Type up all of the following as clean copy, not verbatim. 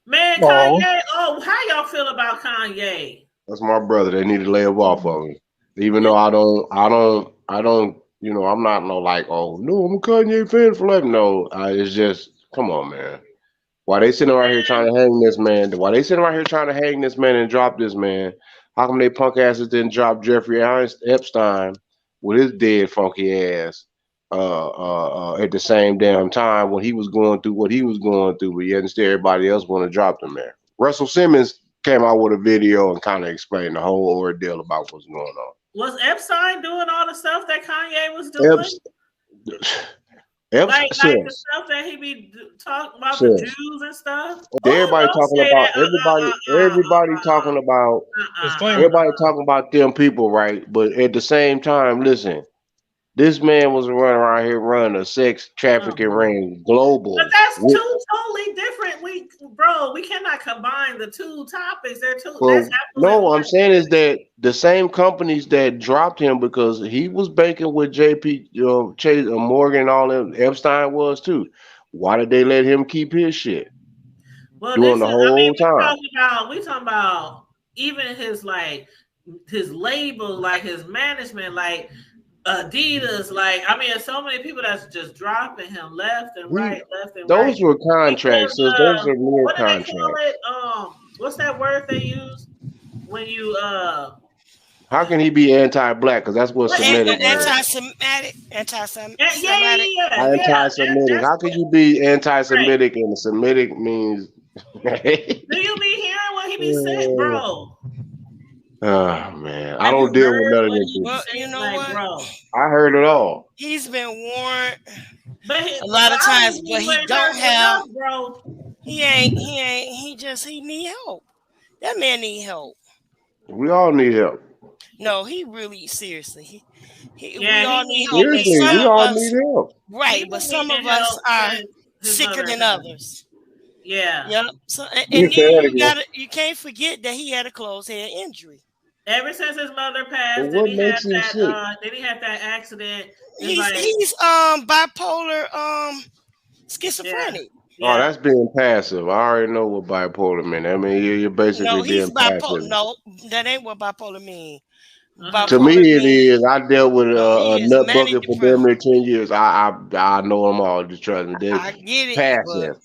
Man, Oh, Kanye. Oh, how y'all feel about Kanye? that's my brother. They need to lay off of him. Even Yeah, though I don't. You know, I'm not no like, oh no, I'm a Kanye fan for life. No, it's just, come on, man. Why they sitting around here trying to hang this man? Why they sitting around here trying to hang this man and drop this man? How come they punk asses didn't drop Jeffrey Epstein with his dead funky ass at the same damn time when he was going through what he was going through, but yet instead everybody else want to drop him there. Russell Simmons came out with a video and kind of explained the whole ordeal about what's going on. was Epstein doing all the stuff that Kanye was doing? Epstein, Epstein, Like the sis, stuff that he be talking about the sis. Jews and stuff. Oh, Everybody don't talking say about that. everybody talking about them people, right? But at the same time, listen, this man was running around here running a sex trafficking Oh. ring But global. that's With, two totally different. We cannot combine the two topics. They're two. That's well, apples and no, I'm saying is oranges. that the same companies that dropped him because he was banking with JP Chase, Morgan, and all them. Epstein was too. Why did they let him keep his shit Well, during this the is. I mean, whole time? we talking about even his his label, like his management, like Adidas. Like I mean, there's so many people that's just dropping him left and He, right, left and right. those were Because contracts, so those are mere what do they call contracts. it? What's that word they use when you How can he be anti-black? Because that's what what is the Semitic word? means. Anti-Semitic, Yeah, yeah, yeah, anti-Semitic. yeah, yeah. Anti-Semitic. That's How can what. you be Right. anti-Semitic and Semitic means? Do you be hearing what he be saying, bro? Oh man, I Have don't you deal with heard none of what them he be people. Well, you saying, know like, what? bro? I heard it all. He's been warned But a lot of I times, mean, but you he ain't don't heard have. enough, bro. He need help. That man need help. We all need help. No, he really seriously. We Yeah, all he need need help, he and need Seriously, some we of help. all us, need help. right? He But been some of needing us help are since his sicker mother than passed. others. Yeah. Yep. So You and then say that again. you can't forget that he had a closed head injury. Ever since his mother But passed, what makes him sick? then he had that accident. It's He's like, he's bipolar yeah, schizophrenic. Oh, yeah. that's being passive. I already know what bipolar mean. I mean, you're basically No, he's being bipolar. passive. No, that ain't what bipolar mean. To Uh-huh. me, Bipolar it mean is. I dealt with no. a He is nut manic bucket for damn depressed. near 10 years. I know them all. Just trust me. They I get it, but passive.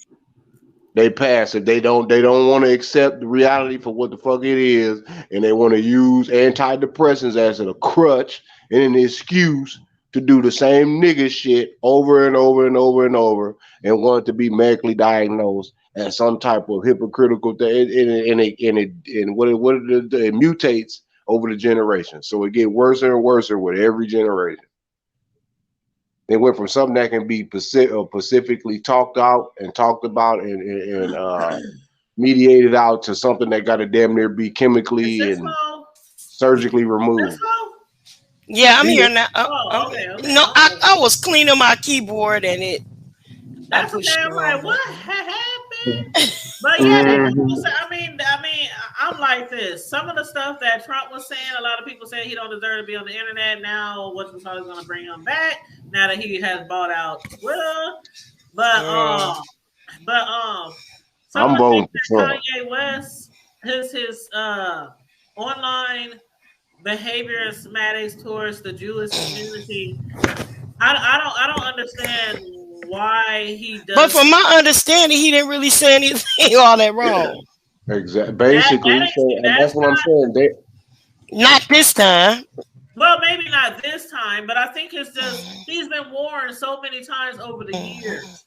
They passive. They don't want to accept the reality for what the fuck it is, and they want to use antidepressants as a crutch and an excuse to do the same nigga shit over and over and over and over, and want it to be medically diagnosed as some type of hypocritical thing, and it mutates over the generations. So it get worse and worse with every generation. It went from something that can be pacifically talked out and talked about and mediated out to something that got to damn near be Is chemically this and phone? surgically This removed. phone? yeah, I'm Yeah. here now. Oh, okay, okay, No, okay. I was cleaning my keyboard and I That's okay. pushed the I'm wrong like, what button. happened? But yeah, they people Mhm. say. I'm like this. Some of the stuff that Trump was saying, a lot of people say he don't deserve to be on the internet. Now, what's going to bring him back? Now that he has bought out Twitter, but Mm. some of I'm the things voting for that Trump. Kanye West, his online behavior and schematics towards the Jewish community, I don't understand why he But does from my understanding, he didn't really say anything all that wrong. Exactly. that. Basically, See, so and that's that's what I'm not. saying. Not this time. Well, maybe not this time, but I think it's just he's been warned so many times over the years.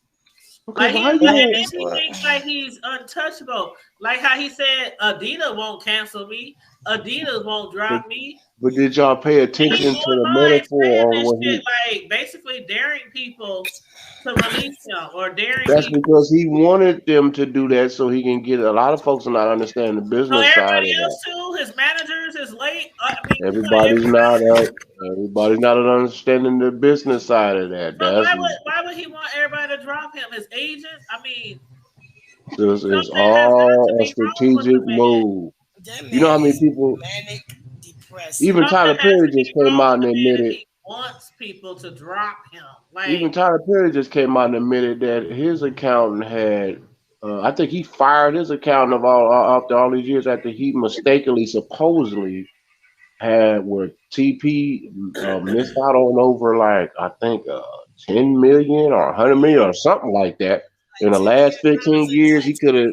Okay, Like but he how and you? then he thinks like he's untouchable. Like how he said, Adidas won't cancel me, Adidas won't But, drop me. but did y'all pay And he's attention to the online saying metaphor on this what shit, he? like basically daring people to release him or daring That's people. because he wanted them to do that so he can get a lot of folks are not understanding the So business side everybody of that. else too, his managers, his late. So Everybody's not everybody. everybody's not understanding the business side of that. But That's why would he want everybody to drop him? His agents. I mean, this is something has got to all a be wrong with strategic the man. move. That You know man how many is people? manic depressive. Even Something Tyler has Perry to be just came wrong out with and the man if admitted. he wants people to drop him. Even Like, Tyler Perry just came out and admitted that his accountant had. I think he fired his accountant of all after all these years after he mistakenly, supposedly had where TP missed out on over like I think 10 million or 100 million or something like that. In Like the $10 last million 15 in years, he tax could have,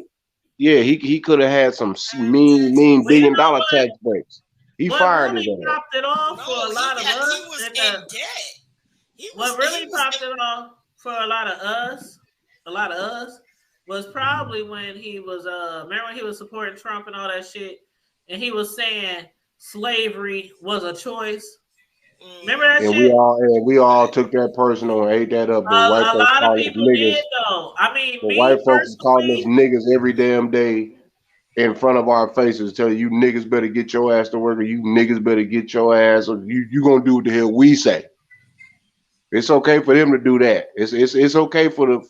yeah, he could have had some mean taxes. mean Well, you billion know dollar what? tax breaks. He What fired his really ass. popped it off for No, a lot of he us was in in the debt. what He really was popped it off for a lot of us was probably when he was remember when he was supporting Trump and all that shit, and he was saying slavery was a choice. Remember mm-hmm. that And shit? we all took that personal and ate that up. But white A folks lot of calling us people niggas. did though. I mean, But me white folks is calling us personally, niggas every damn day in front of our faces, telling you niggas better get your ass to work, or you niggas better get your ass, or you gonna do what the hell we say. It's okay for them to do that. It's okay for the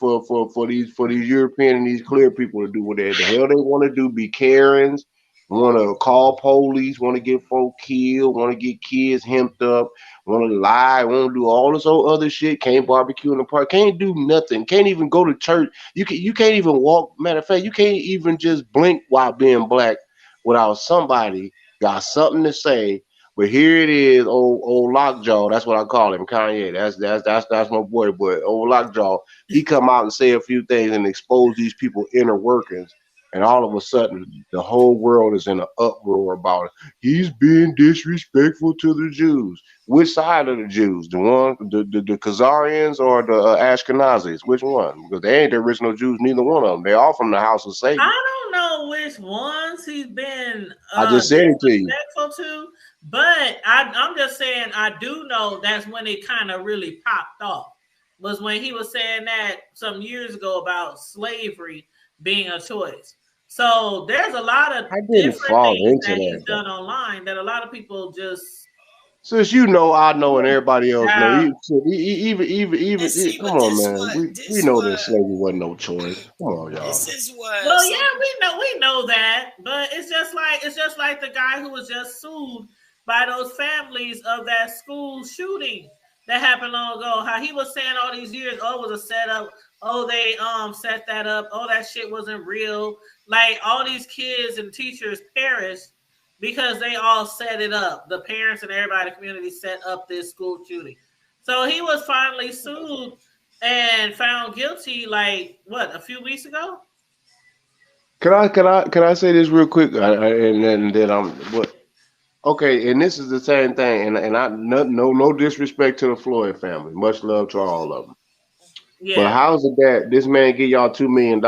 for these European and these clear people to do what the hell they want to do. Be Karens, want to call police, want to get folk killed, want to get kids hemped up, want to lie, want to do all this old other shit. Can't barbecue in the park. Can't do nothing. Can't even go to church. You can't even walk. Matter of fact, you can't even just blink while being black without somebody got something to say. But here it is, old Lockjaw. That's what I call him, Kanye. That's my boy. But old Lockjaw, he come out and say a few things and expose these people inner workings, and all of a sudden the whole world is in an uproar about it. He's being disrespectful to the Jews. Which side of the Jews? The one, the Khazarians or the Ashkenazis? Which one? Because they ain't the original Jews. Neither one of them. They're all from the house of Satan. I don't know which ones he's been I just said it to you. disrespectful to, but I'm just saying I do know that's when it kind of really popped off. Was when he was saying that some years ago about slavery being a choice. So there's a lot of I didn't different fall things into that that he's though. done online that a lot of people just Since you know, I know, and everybody else know. yeah. And see, Come but on, man. We this know that what slavery wasn't no choice. Come on, this y'all. is what Well, some yeah, we know that, but it's just like the guy who was just sued by those families of that school shooting that happened long ago. How he was saying all these years, oh, it was a setup. Oh, they set that up. Oh, that shit wasn't real. Like all these kids and teachers perished because they all set it up. The parents and everybody in the community set up this school shooting. So he was finally sued and found guilty. Like what, a few weeks ago? Can I say this real quick? And then I'm what? Okay, and this is the same thing. And I no disrespect to the Floyd family. Much love to all of them. But Yeah. how's it that this man give y'all $2 million,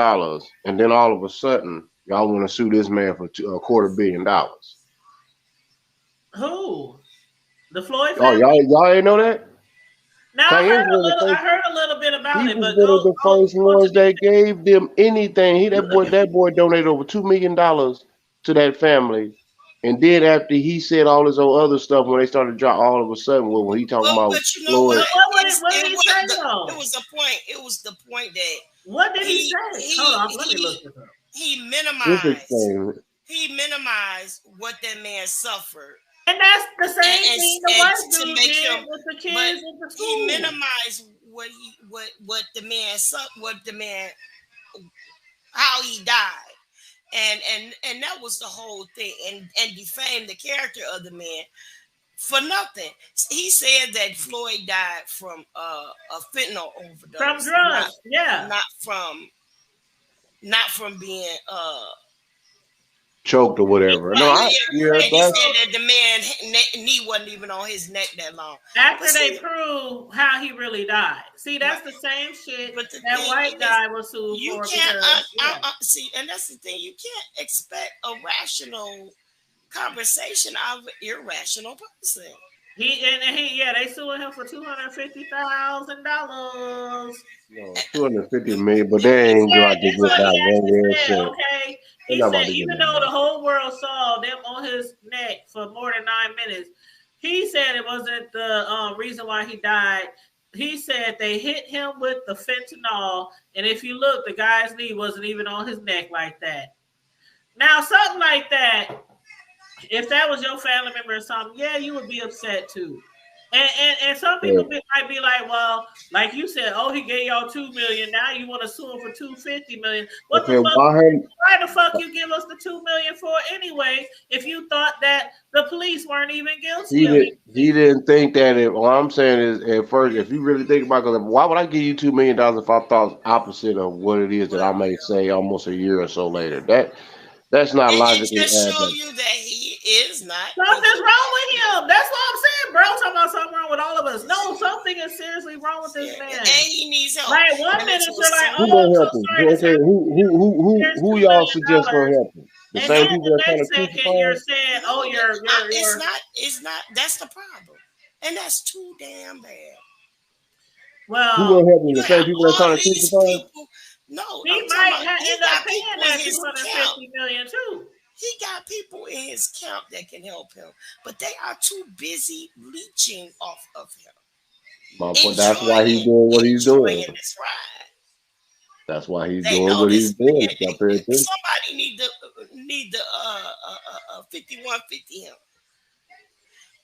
and then all of a sudden y'all want to sue this man for a $250 million? Who? The Floyd Oh, family? y'all ain't know that? Now Kanye's one of the I first. heard a little bit He about it, was but one of the first go into ones that detail. gave them anything. That boy donated over $2 million to that family. And then after he said all this old other stuff, when they started to drop, all of a sudden, well, when he talking about but you know Floyd, what? What did he say It though? was the point. It was the point that What did he he say? Hold he on, let me look he this up. he just minimized explain it. what that man suffered, And that's the and same thing the and white to dude make did him, with the but kids at the he school. minimized what the man, how he died, and that was the whole thing, and defamed the character of the man for nothing. He said that Floyd died from a fentanyl From overdose, drugs. Yeah. not from not from being Choked or whatever. No, right, yeah, yeah. And he that's said that the man knee wasn't even on his neck that long. But After they see, prove how he really died. See, right, that's the same shit but the that thing white is, guy was sued you for can't because yeah. see, and that's the thing. You can't expect a rational conversation out of an irrational person. He yeah, they suing him for $250,000. no 250 million, but And they He ain't said about to this get what he that one actually real said. cent. Okay, They're he not said about to get even that though the money. whole world saw them on his neck for more than 9 minutes, he said it wasn't the reason why he died. He said they hit him with the fentanyl, and if you look, the guy's knee wasn't even on his neck like that. Now, something like that, if that was your family member or something, yeah, you would be upset too. And some Yeah. people might be like, well, like you said, oh, he gave y'all 2 million. Now you want to sue him for 250 million. What the Okay, fuck? Why the fuck you give us the 2 million for anyway? If you thought that the police weren't even guilty of it. he didn't think that it, what I'm saying is at first, if you really think about it, 'cause why would I give you $2 million if I thought opposite of what it is that I Well, may say almost a year or so later? That's not it logically just add show up. you that he is not because Something's wrong with him. That's what I'm saying, bro. Talking about something wrong with all of us. No, something is seriously wrong with this yeah, and man. he needs help. Like one Went minute into a you're like, Who oh, I'm gonna so help him? sorry this Okay, happened to you. Here's who two y'all million suggest gonna dollars, help him? The and then same people the that trying to next crucify second you're him? saying, oh, no, you're. it's not. That's the problem, and that's too damn bad. Who Well, gonna help him? You The same have people that all trying to these crucify him? people. No, he I'm talking might about he end up got paying people in that his camp. 250 million too. He got people in his camp that can help him, but they are too busy leeching off of him, My point. That's why he's enjoying doing what he's doing. enjoying this ride. That's why he's They doing know what he's this. doing. You gotta pay attention. Somebody need the 5150 him.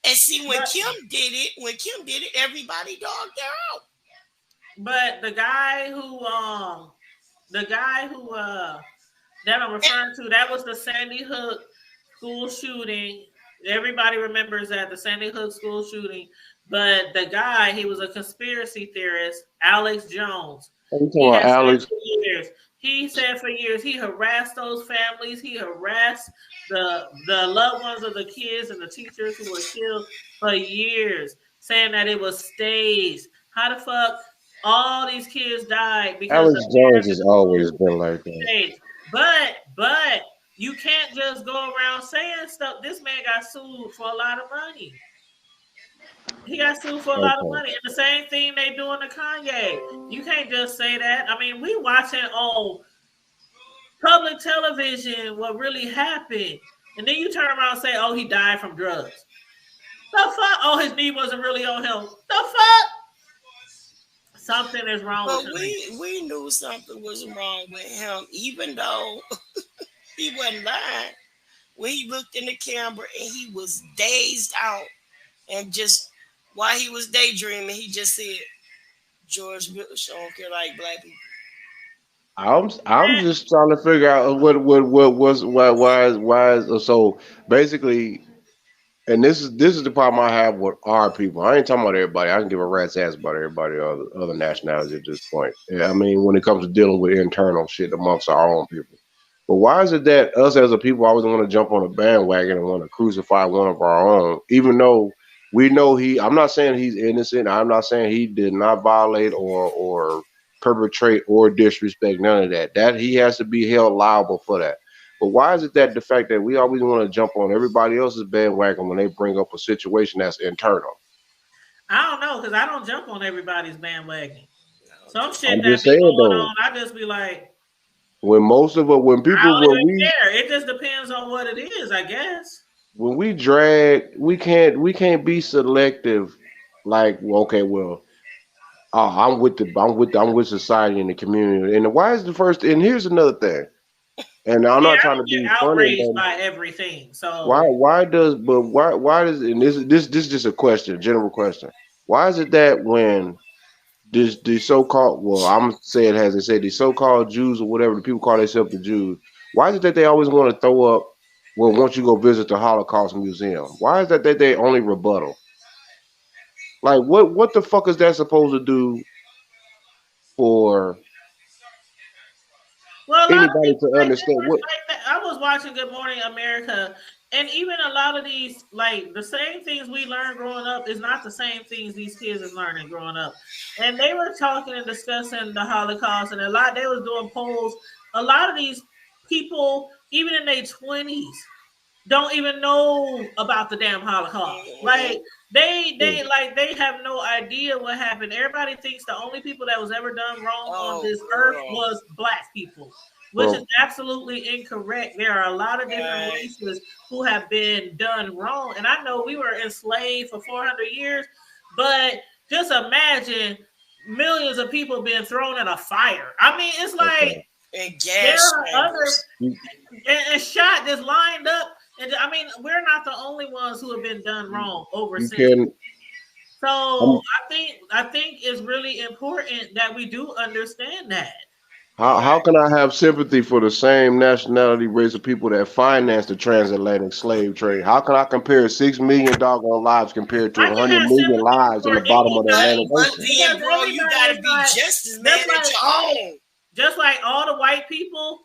And see, But when Kim did it, everybody dogged her out. but the guy who that I'm referring to, that was the Sandy Hook school shooting. Everybody remembers that, the Sandy Hook school shooting. But the guy, he was a conspiracy theorist, Alex Jones. What you talking He about, has said Alex? for years. He said for years he harassed those families. He harassed the loved ones of the kids and the teachers who were killed for years, saying that it was staged. How the fuck all these kids died because Alex the Jones parents has in the always school been like that. staged. But you can't just go around saying stuff. This man got sued for a lot of money. He got sued for a lot of Okay. money. And the same thing they doing to Kanye. You can't just say that. I mean, we watching on public television what really happened. And then you turn around and say, oh, he died from drugs. The fuck? Oh, his knee wasn't really on him. The fuck? Something is wrong with But Kanye. we knew something was wrong with him, even though he wasn't lying. When he looked in the camera and he was dazed out, and just while he was daydreaming, he just said, "George Bush don't care like black people." I'm just trying to figure out what was why is so basically. And this is the problem I have with our people. I ain't talking about everybody. I can give a rat's ass about everybody other nationalities at this point. Yeah, I mean, when it comes to dealing with internal shit amongst our own people. But why is it that us as a people always want to jump on a bandwagon and want to crucify one of our own, even though we know he? I'm not saying he's innocent. I'm not saying he did not violate or perpetrate or disrespect none of that. That he has to be held liable for that. But why is it that the fact that we always want to jump on everybody else's bandwagon when they bring up a situation that's internal? I don't know, because I don't jump on everybody's bandwagon. No, Some just shit I'm that just be saying going though, on, I just be like, when most of us, I don't even care. It just depends on what it is, I guess. when we drag, we can't be selective. Like, well, okay, well, I'm with society and the community. And why is the first? And here's another thing. And I'm Yeah, not I trying to don't be get funny, outraged but by everything. why So why does but why does and this is just a question, general question. Why is it that when this the so-called, well, I'm gonna say it as they say, the so-called Jews or whatever the people call themselves, the Jews, why is it that they always want to throw up, well, once you go visit the Holocaust Museum? Why is that they only rebuttal? Like, what the fuck is that supposed to do for well, a lot of anybody people to like that. understand what? Like that. I was watching Good Morning America, and even a lot of these, like the same things we learned growing up, is not the same things these kids is learning growing up. And they were talking and discussing the Holocaust, and a lot they was doing polls. A lot of these people, even in their 20s, don't even know about the damn Holocaust. mhm. Like they have no idea what happened. Everybody thinks the only people that was ever done wrong on Oh, this earth girl, was black people, which is Well, absolutely incorrect. There are a lot of different right? races who have been done wrong. And I know we were enslaved for 400 years, but just imagine millions of people being thrown in a fire. I mean, it's like okay, And there gas are other chambers. you and shot just lined up. And I mean, we're not the only ones who have been done you, wrong over you centuries. can So I'm, I think it's really important that we do understand that. how can I have sympathy for the same nationality race of people that financed the transatlantic slave trade? How can I compare 6 million doggone lives compared to I can 100 have million sympathy lives in for the bottom of the But Atlantic anybody but Ocean? then, because bro, you everybody gotta is be not just as just mad at like your own. just like all the white people,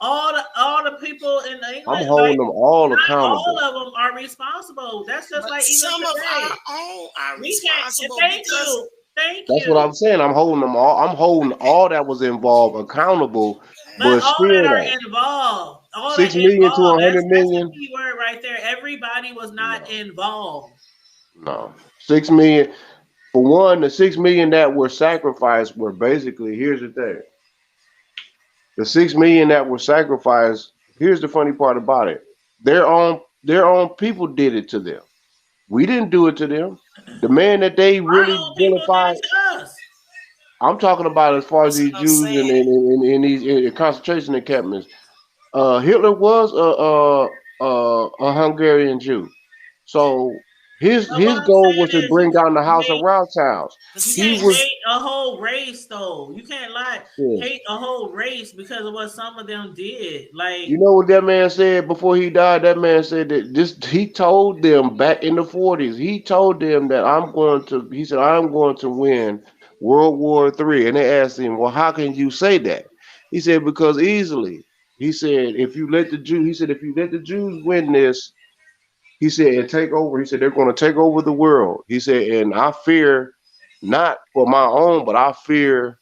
all the people in I'm England, like holding them all not all accountable. of them are responsible. That's just But like even some of our today. own are We can't. responsible Thank because you, thank That's what you. I'm saying. I'm holding them all. I'm holding all that was involved accountable, But but all that still are though, involved, all that 6 million to involved. 100 That's the million. key word right there. Everybody was not No, involved. no. 6 million for one. The 6 million that were sacrificed were basically. Here's the thing: the 6 million that were sacrificed. Here's the funny part about it: their own people did it to them. We didn't do it to them. The man that they Our really own people did vilified. it to us. I'm talking about as far as that's these what I'm Jews in, saying. in these concentration encampments. Hitler was a Hungarian Jew, so But what his I'm goal was to saying is, bring down the House of Rothschilds. The you He can't was six. hate a whole race though. You can't like yeah. hate a whole race because of what some of them did. You Like know what that man said before he died? That man said that this he told them back in the 40s. He told them that I'm going to. He said I'm going to win World War III, and they asked him, "Well, how can you say that?" He said because easily. He said if you let the Jew. He said if you let the Jews win this, he said, and take over. He said, they're going to take over the world. He said, and I fear not for my own, but I fear,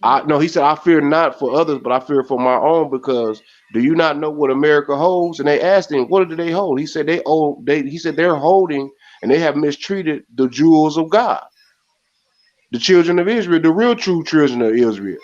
I no, he said, I fear not for others, but I fear for my own because do you not know what America holds? And they asked him, what do they hold? He said, he said, they're holding and they have mistreated the jewels of God, the children of Israel, the real true children of Israel.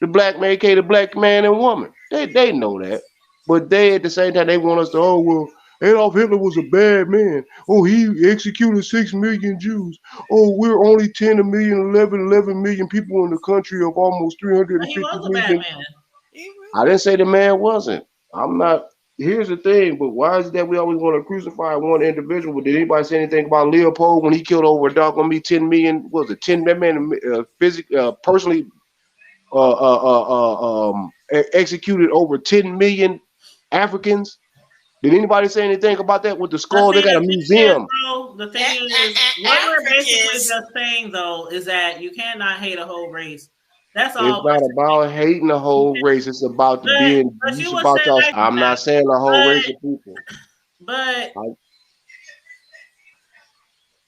The black man, the black man and woman. They know that. But they at the same time they want us to, oh well, Adolf Hitler was a bad man. Oh, he executed 6 million Jews. Oh, we're only 10 a million, 11 million people in the country of almost he 350 was a bad million. man. He I didn't say the man wasn't. I'm not. Here's the thing, but why is it that we always want to crucify one individual? But did anybody say anything about Leopold when he killed over a dog on me 10 million? What was it 10? That man physically, personally executed over 10 million Africans. Did anybody say anything about that with the The skull? They thing, got a the thing is, museum. bro, the thing is, what we're basically Africans. just saying though is that you cannot hate a whole race. That's It's all we're not saying. about hating the You whole can, race. It's about but being. but It's you would about say y'all. like I'm not saying the whole race of people. but I,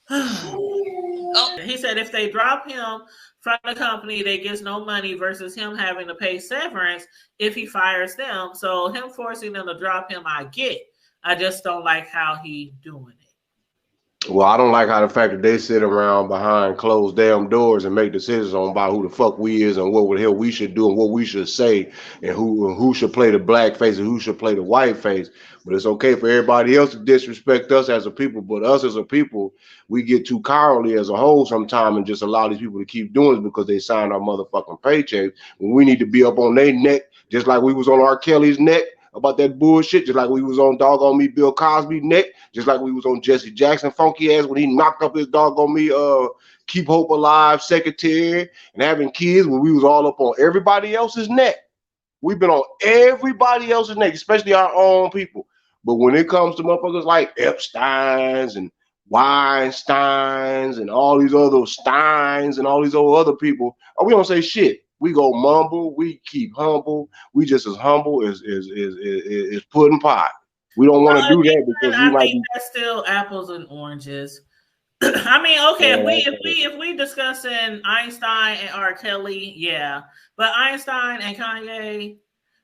Oh, he said if they drop him from the company, they gets no money versus him having to pay severance if he fires them. So him forcing them to drop him, I get. I just don't like how he doing it. well, I don't like how the fact that they sit around behind closed damn doors and make decisions on about who the fuck we is and what the hell we should do and what we should say and who should play the black face and who should play the white face. But it's okay for everybody else to disrespect us as a people, but us as a people, we get too cowardly as a whole sometimes and just allow these people to keep doing it because they signed our motherfucking paychecks when we need to be up on their neck just like we was on R. Kelly's neck about that bullshit, just like we was on doggone me Bill Cosby neck, just like we was on Jesse Jackson funky ass when he knocked up his doggone me Keep Hope Alive secretary and having kids when we was all up on everybody else's neck. We've been on everybody else's neck, especially our own people. But when it comes to motherfuckers like Epstein's and Weinstein's and all these other Steins and all these other people, oh, we don't say shit. We go mumble. We keep humble. We just as humble as pudding pie. We don't want to do that because we I might think be. that's still apples and oranges. I mean, okay, if we Man, if we if we discussing Einstein and R. Kelly, yeah, but Einstein and Kanye,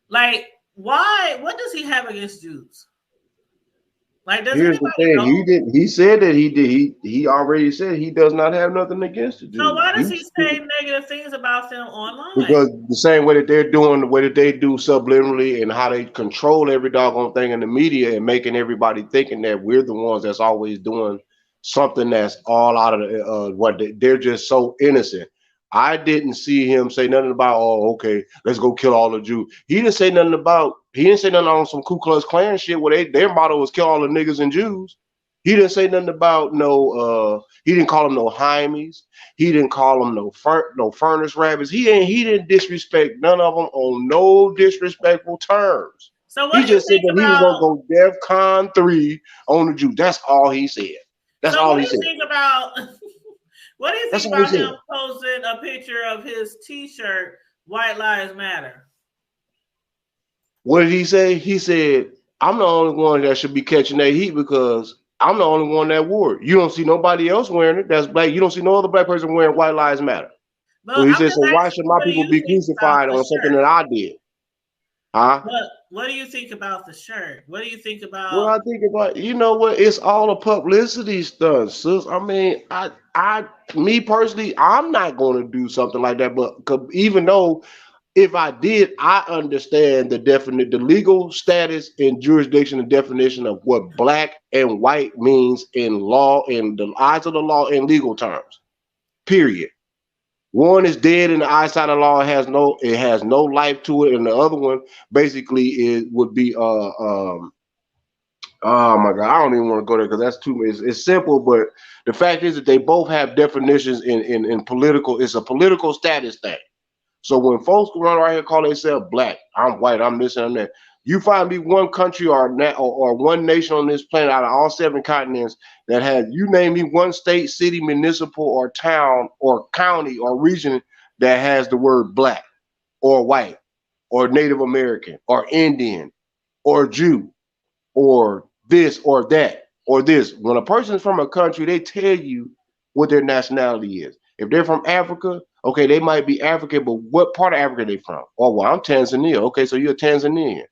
like, why? What does he have against Jews? Like, does here's the anybody thing. know? He did. He said that he did. He already said he does not have nothing against the So Jews. why does he He's say negative things about them online? because the same way that they're doing, the way that they do subliminally, and how they control every doggone thing in the media and making everybody thinking that we're the ones that's always doing something that's all out of the, they're just so innocent. I didn't see him say nothing about, oh, okay, let's go kill all the Jews. He didn't say nothing about, he didn't say nothing on some Ku Klux Klan shit where their motto was kill all the niggas and Jews. He didn't say nothing about no. He didn't call them no Hymies. He didn't call them no furnace rabbits. He didn't disrespect none of them on no disrespectful terms. So what He do you just said think that he was gonna about? go DEF CON 3 on the Jew. That's all he said. That's So all what he do you said. think about? What do you That's think all he about him said. posting a picture of his T-shirt, "White Lives Matter"? What did he say? He said, "I'm the only one that should be catching that heat because I'm the only one that wore it. You don't see nobody else wearing it. That's black. You don't see no other black person wearing White Lives Matter." So But he I'm said, just "So why asking should you, my what do people you be think about crucified the on something shirt? that I did?" Huh? What do you think about the shirt? What do you think Well, about? I think about, you know what? It's all a publicity stunt, sis. I mean, me personally, I'm not going to do something like that. But even though if I did, I understand the legal status and jurisdiction and definition of what black and white means in law, in the eyes of the law, in legal terms. Period. One is dead in the eyesight of the law. It has no life to it, and the other one basically it would be oh my God, I don't even want to go there because that's too. It's simple, but the fact is that they both have definitions in political. It's a political status thing. So when folks run around here call themselves black, I'm white, I'm this and I'm that. You find me one country or one nation on this planet out of all seven continents that has, you name me one state, city, municipal, or town, or county, or region that has the word black, or white, or Native American, or Indian, or Jew, or this, or that, or this. When a person's from a country, they tell you what their nationality is. If they're from Africa, okay, they might be African, but what part of Africa are they from? Oh, well, I'm Tanzania. Okay, so you're a Tanzanian.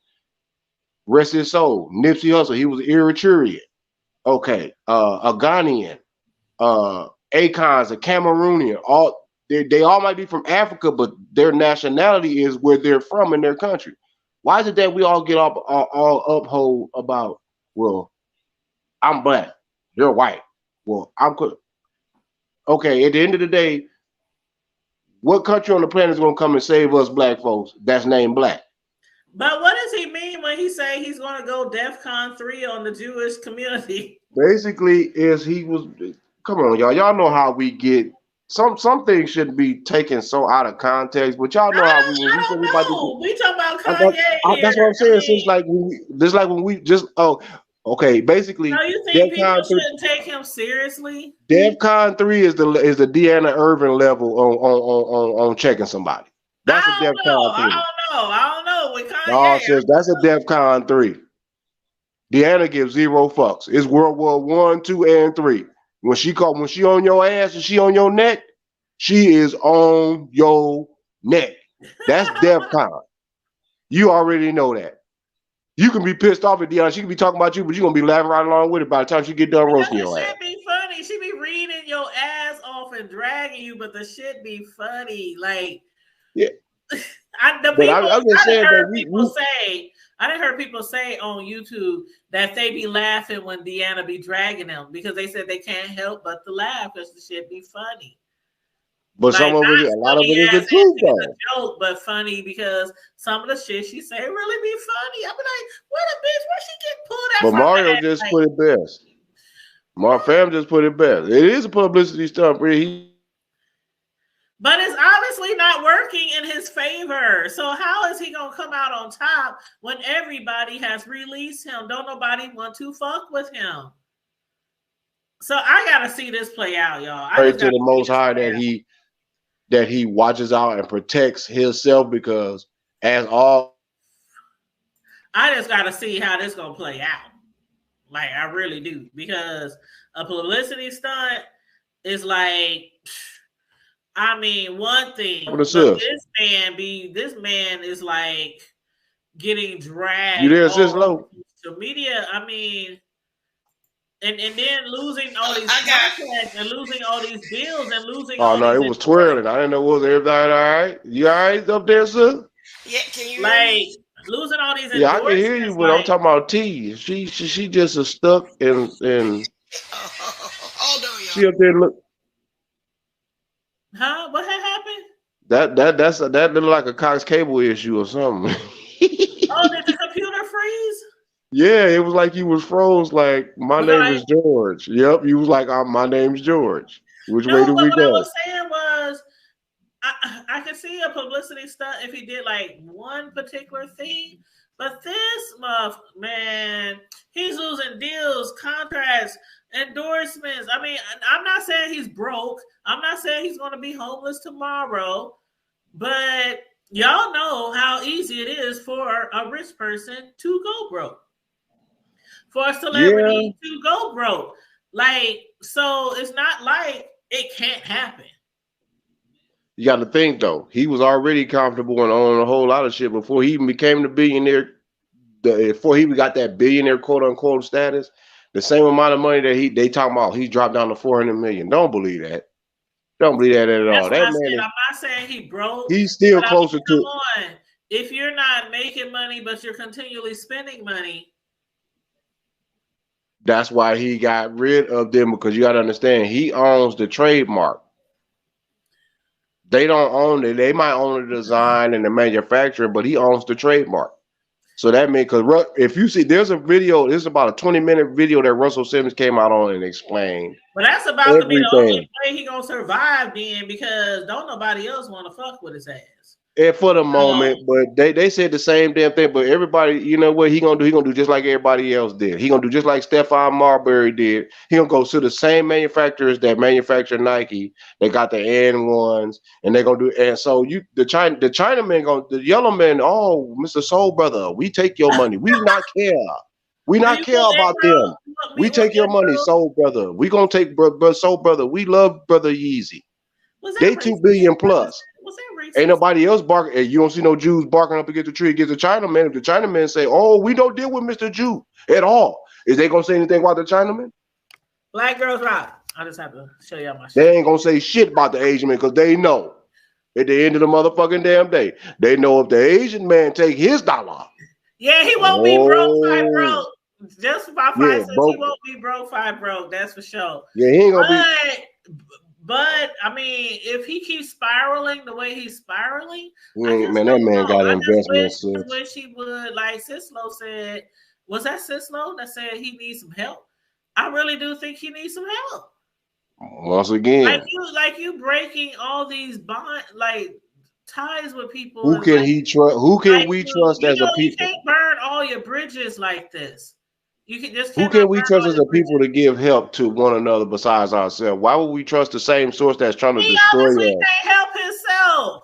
Rest his soul. Nipsey Hussle, he was Eritrean. Okay, a Ghanaian. Akon's a Cameroonian. They all might be from Africa, but their nationality is where they're from in their country. Why is it that we all get all uphold about, well, I'm black, you're white. Well, okay. At the end of the day, what country on the planet is gonna come and save us black folks that's named black? But what does he mean when he say he's going to go DEFCON 3 on the Jewish community? Basically, is he was. Come on, y'all. Y'all know how we get. Some things shouldn't be taken so out of context, but y'all know how when I we say don't we about to do. know. We talking about I, I, Kanye that's what here. I'm I saying. mean, Since like when we, just like when we just okay. Basically, so you think people DefCon three, shouldn't take him seriously? DefCon 3 is the Deanna Irvin level on checking somebody. That's a I don't know. DefCon I 3. don't know. I don't know. With No, Kanye, sis, that's a DefCon 3. Deanna gives zero fucks. It's World War One, two, and three. When she on your ass and she on your neck, she is on your neck. That's DefCon. You already know that. You can be pissed off at Deanna. She can be talking about you, but you're gonna be laughing right along with it by the time she get done because roasting the your ass. shit be funny. She be reading your ass off and dragging you, but the shit be funny. Like Yeah. I, the But people, I'm just I done saying that heard people say, I done heard people say on YouTube that they be laughing when Deanna be dragging them because they said they can't help but to laugh because the shit be funny. but Like some of it, a not lot of funny it is the as truth if it's though. a joke, but funny because some of the shit she say really be funny. I be like, what a bitch, where she get pulled that But from Mario at? just Like, put it best. My fam just put it best. It is a publicity stunt, bro. but it's obviously not working in his favor. So how is he gonna come out on top when everybody has released him? Don't nobody want to fuck with him. So I gotta see this play out, y'all. I Pray just to gotta the see Most this High play out. that he watches out and protects himself because as all I just gotta see how this gonna play out. Like I really do. Because a publicity stunt is like, I mean, one thing, the but sis. this man is like getting You dragged there, sis all low? over social media. I mean, and then losing all these I got. contracts and losing all these deals and losing Oh all no, these it was twirling. I didn't know was everybody all right. You all right up there, sis? Yeah, can you hear me? like losing all these Yeah, I can hear you, endorsements. but I'm Like, talking about T. She just is stuck and Hold on, she y'all. up there look huh? What had happened? that look like a Cox cable issue or something. Oh, did the computer freeze? Yeah, it was like he was froze. Like my Was I name like, is George. Yep, he was like, my name's George. Which way no? do But we what I was go? saying was, I could see a publicity stunt if he did like one particular thing, but this man, he's losing deals, contracts, endorsements. I mean, I'm not saying he's broke. I'm not saying he's going to be homeless tomorrow, but y'all know how easy it is for a rich person to go broke, for a Yeah, celebrity to go broke. Like, so it's not like it can't happen. you got to think though. He was already comfortable and owning a whole lot of shit before he even became the billionaire. Before he even got that billionaire quote unquote status, the same amount of money that they talking about, he dropped down to 400 million. Don't believe that. Don't believe that at That's all. what That I man said. is I'm not saying he broke, he's still but I closer mean, come to. on. If you're not making money, but you're continually spending money, That's why he got rid of them because you got to understand he owns the trademark. They don't own it. They might own the design and the manufacturing, but he owns the trademark. So that means because if you see, there's a video. It's about a 20-minute video that Russell Simmons came out on and explained but that's about to be the only everything. way he gonna survive then, because don't nobody else want to fuck with his ass. And for the So moment, but they said the same damn thing. But everybody, you know what he gonna do? He gonna do just like everybody else did. He gonna do just like Stephon Marbury did. He gonna go to the same manufacturers that manufacture Nike. They got the N ones, and they gonna do. And so the Chinaman gonna the yellow man. Oh, Mr. Soul Brother, we take your money. We not care. We do not you care want about April? them. We You want take your money, April? Soul Brother. We gonna take Soul Brother. We love Brother Yeezy. Was that They racist? 2 billion plus. Was that Ain't racist? nobody else barking. You don't see no Jews barking up against the tree against the Chinaman. If the Chinaman say, "Oh, we don't deal with Mr. Jew at all," is they gonna say anything about the Chinaman? Black girls rock. I just have to show y'all my They shit. ain't gonna say shit about the Asian man because they know at the end of the motherfucking damn day, they know if the Asian man take his dollar, Yeah, he won't be broke, five oh broke. Just by yeah, 5 cents, he broke. won't be broke, five broke. That's for sure. Yeah, he ain't gonna be. But I mean, if he keeps spiraling the way he's spiraling, I just Man, that don't man know. got I investments. just wish he would, like Sislo said. Was that Sislo that said he needs some help? I really do think he needs some help. Once again, Like you breaking all these bond like ties with people, who and can he trust? Who can we trust you as a know, you people? can't burn all your bridges like this. You can just Who cannot can we burn trust all as your a people bridges. to give help to one another besides ourselves? Why would we trust the same source that's trying to He destroy obviously us? can't help himself.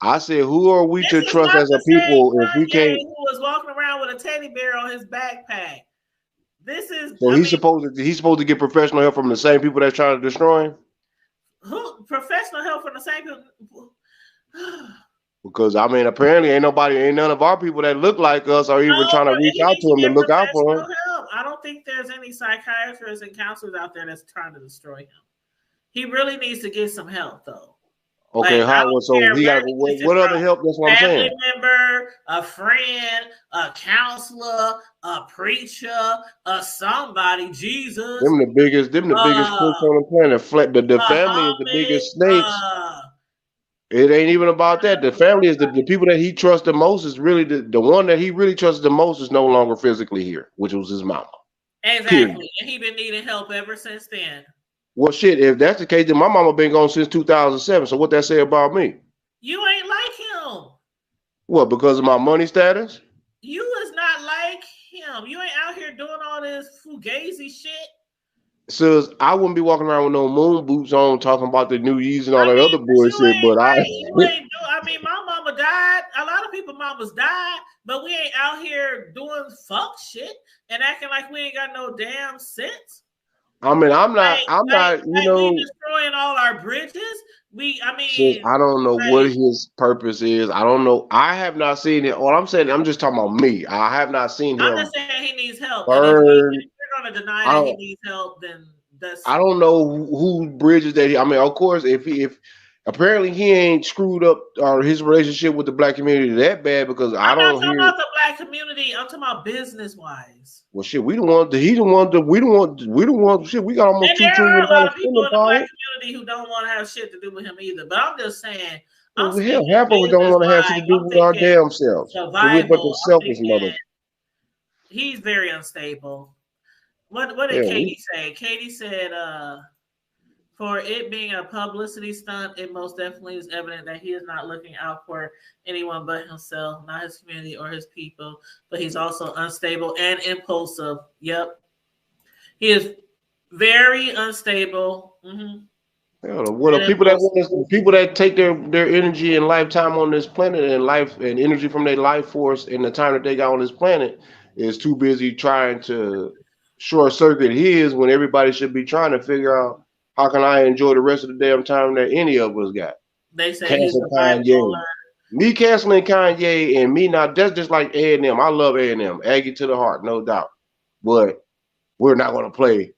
I said, who are we to This is trust not as a the same people if we Kanye can't? who was walking around with a teddy bear on his backpack. This is, So I mean, he's supposed to get professional help from the same people that's trying to destroy him. who professional help from the same people. Because I mean, apparently ain't none of our people that look like us are even No, trying to reach he out needs to to him to get look out for him. professional help. I don't think there's any psychiatrists and counselors out there that's trying to destroy him. He really needs to get some help, though. Okay, Like, I how don't so care he got where to he gets it what other from. help? That's what I'm Family saying. member, a friend, a counselor, a preacher, a somebody, Jesus, Them the biggest uh, crooks on the planet. The family is the Muhammad, biggest snakes. It ain't even about that. The family is the people that he trusts the most is really the one that he really trusts the most is no longer physically here, which was his mama. Period. exactly. And he been needing help ever since then. Well, shit, if that's the case, then my mama been gone since 2007. So what that say about me? You ain't like him. What, because of my money status? You is not like him. You ain't out here doing all this fugazi shit. Says I wouldn't be walking around with no moon boots on talking about the new Yeezys and all I that mean, other but you bullshit, ain't but I like you ain't do. I mean, my mama died. A lot of people mamas died, but we ain't out here doing fuck shit and acting like we ain't got no damn sense. I mean Like, I'm like, not, like we destroying all our bridges. I says mean, I don't know what like, his purpose is. I don't know. I have not seen it. All I'm saying, I'm just talking about me. I have not seen I'm him just saying he needs help. And if burn. you're gonna deny I that he don't needs help, then that's I don't know who bridges that. I mean, of course, if apparently he ain't screwed up or his relationship with the black community that bad because I I'm not don't talking hear. about the black community. I'm talking about business wise. Well, shit, we don't want. He don't want. We don't want. Shit, we got almost And $2 there are trillion a lot of people spending in the power. black community who don't want to have shit to do with him either. But I'm just saying, I'm Well, hell, speaking half of us don't business want to have shit wise. to do I'm with our thinking damn selves. Cause we're a bunch survival. of I'm selfish thinking mothers. he's very unstable. What did Yeah, Katie say? Katie said, for it being a publicity stunt, it most definitely is evident that he is not looking out for anyone but himself, not his community or his people. But he's also unstable and impulsive. Yep, he is very unstable, yeah. Well, the and people that impulsive. want this, the people that take their energy and lifetime on this planet and life and energy from their life force and the time that they got on this planet is too busy trying to short circuit his when everybody should be trying to figure out how can I enjoy the rest of the damn time that any of us got. They say he's Cancel a Kanye. bipolar. Me canceling Kanye and me not, that's just like A&M. I love A&M. Aggie to the heart, no doubt. But we're not going to play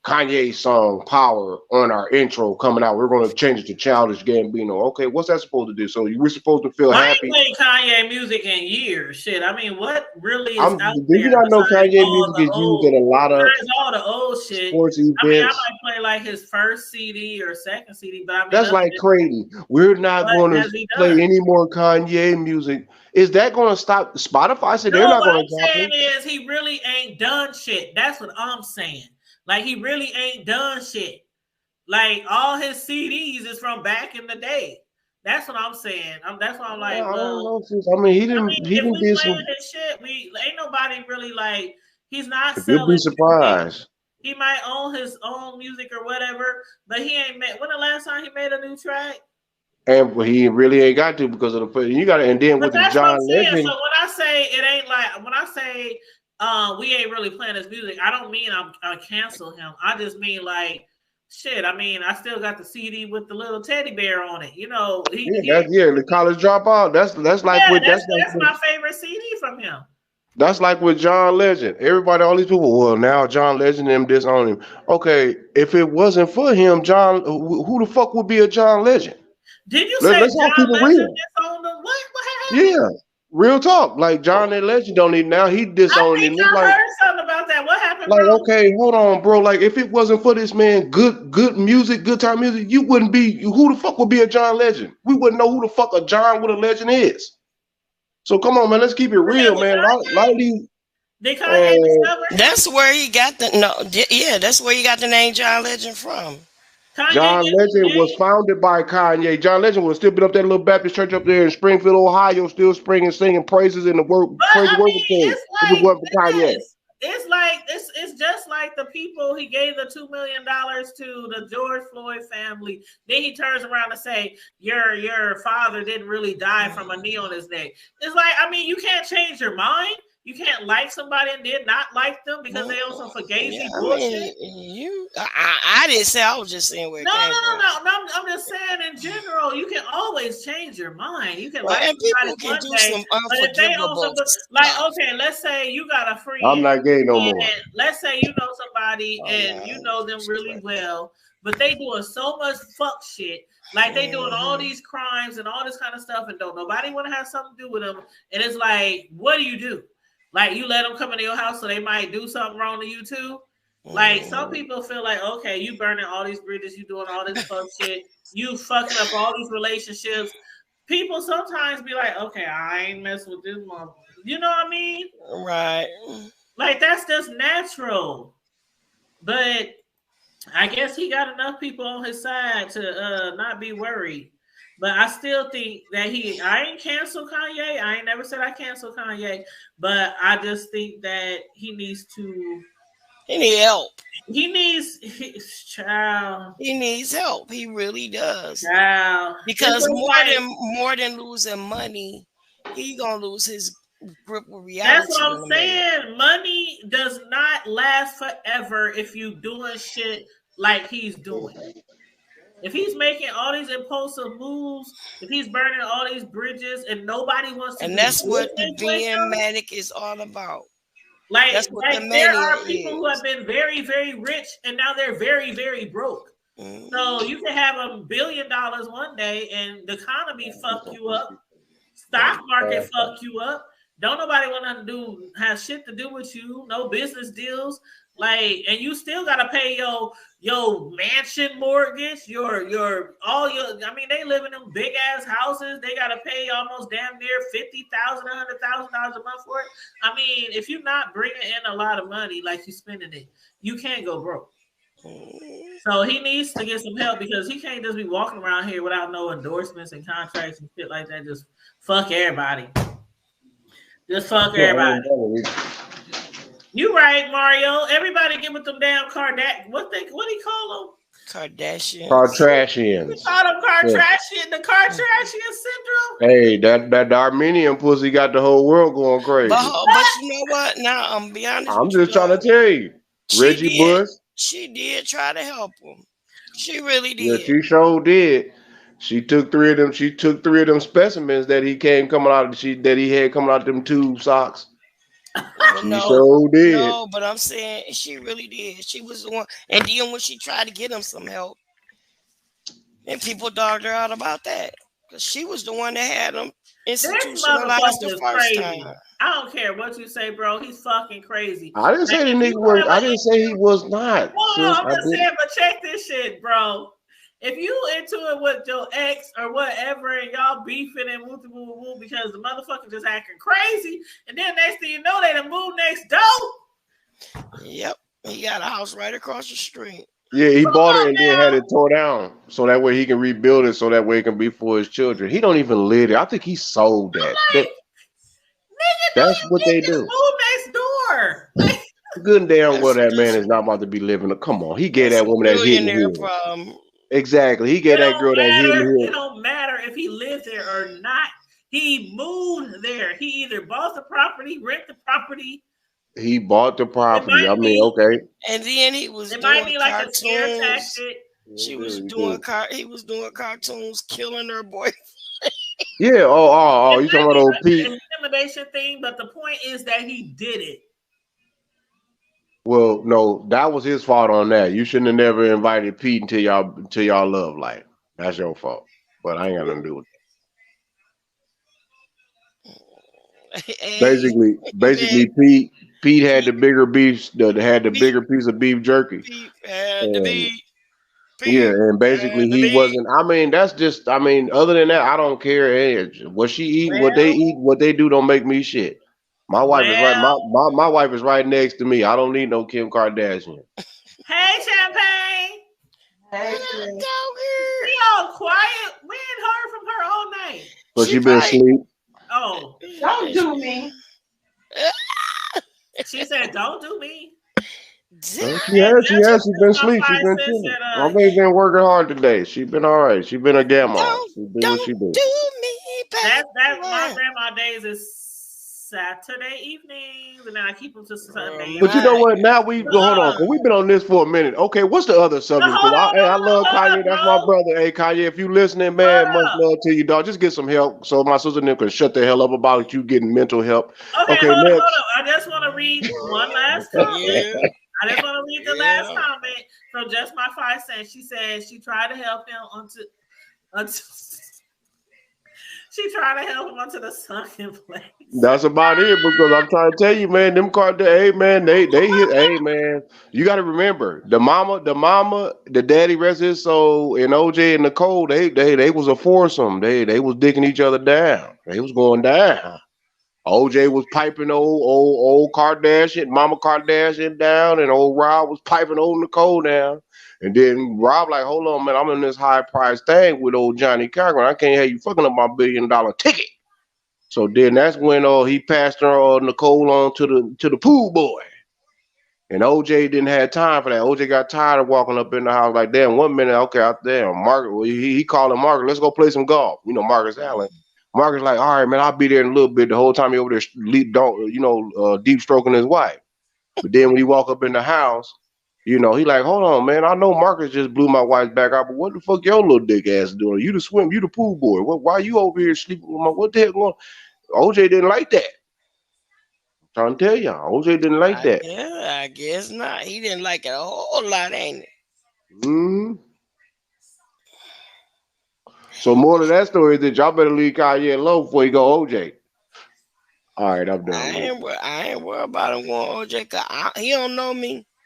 Kanye's song Power on our intro coming out. We're going to change it to Childish Gambino. Okay, what's that supposed to do? So we're supposed to feel Well, I ain't happy. played Kanye music in years. Shit, I mean, what really is Do out you there not know besides Kanye all music the is used old, in a lot of besides all the old shit? sports I mean, I events? might play like his first CD or second CD, but I mean, That's other like than Creighton. We're not what going to has he play done? any more Kanye music. Is that going to stop? Spotify said No, they're not what going to I'm drop saying him. is he really ain't done shit. That's what I'm saying. Like he really ain't done shit. Like all his CDs is from back in the day. That's what I'm saying. That's why I'm like, I don't well, know. I mean, he I didn't. mean, He if didn't we did playing some. his shit, we ain't nobody really like. He's not You'll be selling music. surprised. He might own his own music or whatever, but he ain't made. When the last time he made a new track? And he really ain't got to because of the you got to. And then But with the that's what I'm John saying. So Legend, when I say it ain't like when I say we ain't really playing his music, I don't mean I cancel him. I just mean like shit. I mean I still got the CD with the little teddy bear on it. You know yeah, he that's yeah, the college dropout. That's like yeah with that's my favorite CD from him. that's like with John Legend. Everybody, all these people. Well, now John Legend and them disown him. Okay, if it wasn't for him, John, who the fuck would be a John Legend? Did you say Let's all keep John it Legend real. disowned him? What happened? Yeah, real talk. Like John and Legend don't need now. He I disowned think him. It's I like. heard something about that. What happened, Like, bro? okay, hold on, bro. Like, if it wasn't for this man, good music, good time music, you wouldn't be. Who the fuck would be a John Legend? We wouldn't know who the fuck a John with a legend is. So come on, man. Let's keep it Okay, real, with man. Lot of Kanye, these. did Kanye Uh, discover him? That's where he got the no. Yeah, that's where he got the name John Legend from. Kanye John gave him the Legend was name, founded by Kanye. John Legend was still been up that little Baptist church up there in Springfield, Ohio, still springing, singing praises in the work, but praise I and worship mean, team. it's If it like wasn't for Kanye. this. It's like it's just like the people he gave the $2 million to the George Floyd family. Then he turns around and say, Your father didn't really die from a knee on his neck. It's like, I mean, you can't change your mind. You can't like somebody and did not like them because they also forgave Yeah, you I mean, bullshit. I didn't say. I was just saying where it No, no, came no, from. no, no. I'm just saying in general, you can always change your mind. You can Well, like and somebody people can one do day, some but if they own unforgivable something like stuff. okay, let's say you got a I'm friend, not gay no more. and let's say you know somebody Oh and no, you know them she's really right. well, but they doing so much fuck shit. Like they doing all Hmm. these crimes and all this kind of stuff, and don't nobody want to have something to do with them. And it's like, what do you do? Like you let them come into your house so they might do something wrong to you too. Like some Hmm. people feel like, okay, you burning all these bridges, you doing all this fuck shit, you fucking up all these relationships. People sometimes be like, okay, I ain't messing with this mother. You know what I mean? Right. Like that's just natural. But I guess he got enough people on his side to not be worried. But I still think that I ain't cancel Kanye. I ain't never said I cancel Kanye. But I just think that he needs to, He need help. child, He needs help. He really does. child. It's Because just like, more than losing money, he gonna lose his grip with that's what reality I'm in a minute. saying. Money does not last forever if you doing shit like he's doing. If he's making all these impulsive moves, if he's burning all these bridges and nobody wants to And do that's what the business with being him, manic is all about. like That's what the there mania are people who have is. been very, very rich and now they're very, very broke. So Mhm. you can have $1 billion one day and the economy fuck you up, stock market fuck you up. Don't nobody want to do have shit to do with you. No business deals. Like, and you still gotta pay your mansion mortgage, your all your. I mean, they live in them big ass houses. They gotta pay almost damn near $50,000, $100,000 a month for it. I mean, if you're not bringing in a lot of money, like you spending it, you can't go broke. So he needs to get some help because he can't just be walking around here without no endorsements and contracts and shit like that. Just fuck everybody. Just fuck everybody. You right, Mario. Everybody get with them damn Kardashian. What do you call them? Kardashians. We Kardashians. call them Yeah. Kardashian. The Kardashian syndrome. Hey, that Armenian pussy got the whole world going crazy. But you know what? Now I'm be honest I'm with you just trying to though. tell you. She Reggie did. Bush, She did try to help him. She really yeah, did. she sure did. She took three of them. She took three of them specimens that he came coming out. That he had coming out them tube socks. But She no, sure did. no. But I'm saying she really did. She was the one. And then when she tried to get him some help, and people dogged her out about that because she was the one that had him This institutionalized the motherfucker is first crazy. time. I don't care what you say, bro. He's fucking crazy. I didn't Like say the if you nigga would was. have I an didn't say he issue, was not, no, sis. I'm I just didn't. saying, but check this shit, bro. If you into it with your ex or whatever, and y'all beefing and woo woo woo because the motherfucker just acting crazy, and then next thing you know, they done moved next door. Yep, he got a house right across the street. Yeah, he Come bought it on and then had now, it tore down so that way he can rebuild it so that way it can be for his children. He don't even live there. I think he sold I'm that. like, nigga, do That's you what get they this do. move next door? Like, Good and damn well That's that man that's is not about to be living. Come on, he gave that's that a woman that hidden billionaire hill. problem. Exactly, he gave it that don't girl that hidden matter. It hill. don't matter if he lives there or not. He moved there. He either bought the property, rent the property. He bought the It property. I might mean, be, okay. And then he was it might doing be like a scare cartoons. tactic. She was Yeah, doing he was doing cartoons, killing her boy. yeah. Oh, It you talking might about be old like Pete? an intimidation thing, but the point is that he did it. Well, no, that was his fault on that. You shouldn't have never invited Pete until y'all love life. That's your fault. But I ain't got nothing to do with it. Hey, Basically, man, Pete had the Pete, bigger beef, had the Pete, bigger piece of beef jerky, Pete had to and be. yeah, Pete and basically had to he be. wasn't. I mean, that's just. I mean, other than that, I don't care. What she eat, what they Well, eat, what they do, don't make me shit. My wife is right. well. My wife is right next to me. I don't need no Kim Kardashian. Hey, Champagne. Hey, What up, sis. She dogger? all quiet. We ain't heard from her all night. Cause She she been probably. asleep. Oh, Don't do me. she said, "Don't do me." She That's has. just She been my asleep. She five been cents. chilling. And My baby been working hard today. She been all right. She been a grandma. don't She do what don't she do. do me that's my bad. grandma days is Saturday evenings, and then I keep them to Oh Sunday. But you know my! what? Now we But go hold on, cause we've been on this for a minute. Okay, what's the other subject? Because hold on, I love hold Kanye. up, That's my bro. brother. Hey Kanye, if you listening, man, Hold much up. love to you, dog. Just get some help so my sister and them can shut the hell up about you getting mental help. Okay, Okay, hold next. up. I just want to read one last comment. Yeah, I just want to read the last yeah. comment from just my 5 cents. She said she tried to help him onto she tried to help him onto the sunken place. That's about it because I'm trying to tell you, man, them card hey man, they hit hey man. You gotta remember the daddy rest his soul and OJ and Nicole, they was a foursome. They was digging each other down. They was going down. OJ was piping old Kardashian, Mama Kardashian down, and old Rob was piping old Nicole down. And then Rob like, hold on, man, I'm in this high price thing with old Johnny Cochran. I can't have you fucking up my $1 billion ticket. So then that's when he passed her Nicole on to the pool boy. And OJ didn't have time for that. OJ got tired of walking up in the house like, damn, 1 minute, okay, out there. Margaret, well, he calling Margaret, let's go play some golf. You know, Margaret's Allen. Margaret's like, all right, man, I'll be there in a little bit. The whole time he over there, deep stroking his wife. But then when he walk up in the house, he like, hold on, man. I know Marcus just blew my wife's back out, but what the fuck your little dick ass doing? You the pool boy. Why you over here sleeping with what the hell going? OJ didn't like that. I'm trying to tell y'all, OJ didn't like that. I guess not. He didn't like it a whole lot, ain't it? hmm So more to that story is that y'all better leave Kanye alone before you go OJ. All right, I'm done, man. I ain't worried about him going OJ. 'Cause he don't know me.